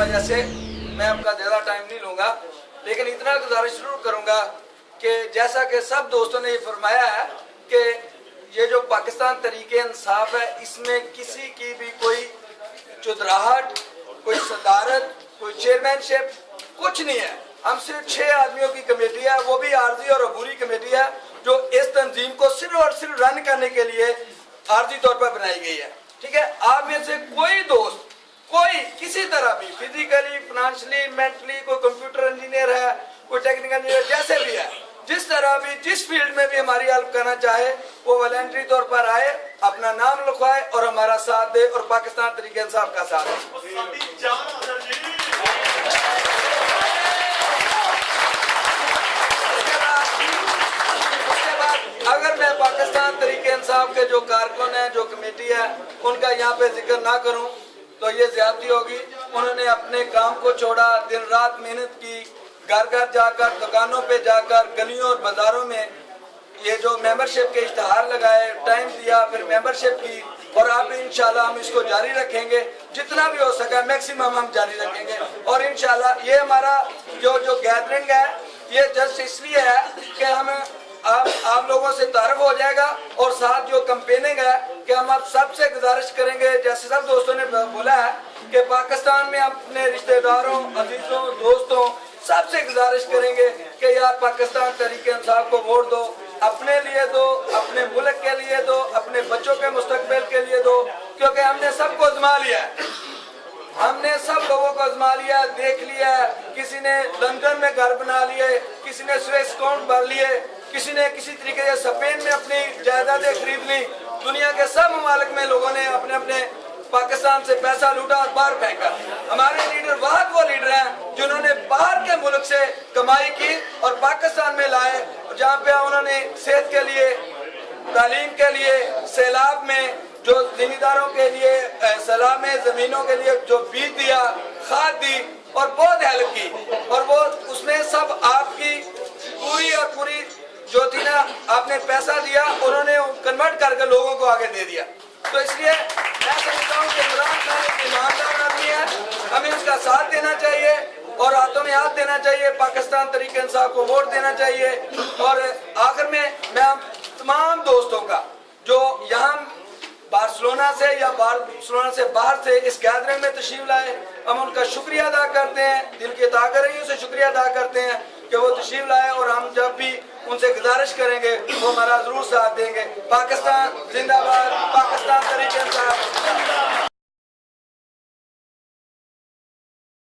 वजह से मैं आपका ज़्यादा टाइम नहीं लूँगा, लेकिन इतना गुजारिश जरूर करूँगा कि जैसा कि सब दोस्तों ने ये फरमाया है कि ये जो पाकिस्तान तरीके इंसाफ है, इसमें किसी की भी कोई चुदराहट, कोई सदारत, कोई चेयरमैनशिप कुछ नहीं है। हम सिर्फ 6 आदमियों की कमेटी है, वो भी आर्जी और अबूरी कमेटी है, जो इस तंजीम को सिर्फ और सिर्फ रन करने के लिए आर्जी तौर पर बनाई गई है। ठीक है, आप में से कोई दोस्त, कोई किसी तरह भी फिजिकली, फाइनेंशियली, मेंटली, कोई कंप्यूटर इंजीनियर है, कोई टेक्निकल इंजीनियर, जैसे भी है, जिस तरह भी, जिस फील्ड में भी हमारी हेल्प करना चाहे, वो वॉलंटरी तौर पर आए, अपना नाम लिखवाए और हमारा साथ दे और पाकिस्तान तरीके इंसाफ का साथ दे। अगर मैं पाकिस्तान तरीके इंसाफ के जो कारकुन हैं, जो कमेटी है, उनका यहाँ पे जिक्र ना करूँ तो ये ज्यादती होगी। उन्होंने अपने काम को छोड़ा, दिन रात मेहनत की, घर घर जाकर, दुकानों पे जाकर, गलियों और बाजारों में ये जो मेंबरशिप के इश्तहार लगाए, टाइम दिया, फिर मेंबरशिप की, और अब इंशाल्लाह हम इसको जारी रखेंगे, जितना भी हो सका मैक्सिमम हम जारी रखेंगे। और इंशाल्लाह ये हमारा जो गैदरिंग है, ये जस्ट इसलिए है कि हम आप लोगों से तारुफ हो जाएगा, और साथ जो कैंपेनिंग है कि हम आप सबसे गुजारिश करेंगे, जैसे सब दोस्तों ने बोला है कि पाकिस्तान में अपने रिश्तेदारों, अजीजों, दोस्तों सबसे गुजारिश करेंगे कि यार पाकिस्तान तरीके इंसाफ को वोट दो, अपने लिए दो, अपने मुल्क के लिए दो, अपने बच्चों के मुस्तकबिल के लिए दो, क्योंकि हमने सबको आजमा लिया है, हमने सब लोगों को आजमा लिया, देख लिया। किसी ने लंदन में घर बना लिए, किसी ने स्विस अकाउंट भर लिए, किसी ने किसी तरीके से स्पेन में अपनी जायदादें खरीद ली। दुनिया के सब ममालिक में लोगों ने अपने अपने पाकिस्तान से पैसा लूटा और बाहर फेंका। हमारे लीडर वो लीडर हैं जिन्होंने बाहर के मुल्क से कमाई की और पाकिस्तान में लाए, जहाँ पे उन्होंने सेहत के लिए, तालीम के लिए, सैलाब में जो जिम्मेदारों के लिए, सैलाब में जमीनों के लिए जो बीज दिया, खाद दी और बहुत हेल्प की, और वो उसमें सब आपकी पूरी और पूरी जो थी ना, आपने पैसा दिया, उन्होंने कन्वर्ट करके लोगों को आगे दे दिया। तो इसलिए मैं समझता हूँ कि इमरान खान एक ईमानदार आदमी है, हमें उसका साथ देना चाहिए और हाथों में हाथ देना चाहिए, पाकिस्तान तरीके इंसाफ को वोट देना चाहिए। और आखिर में मैं तमाम दोस्तों का जो यहाँ बार्सिलोना से या बार्सिलोना से बाहर से इस गैदरिंग में तशरीफ लाए, हम उनका शुक्रिया अदा करते हैं, दिल की तागरियों से शुक्रिया अदा करते हैं कि वो तशरीफ लाए, और हम जब भी उनसे गुजारिश करेंगे वो हमारा जरूर साथ देंगे। पाकिस्तान जिंदाबाद, पाकिस्तान तरीके इंसाफ।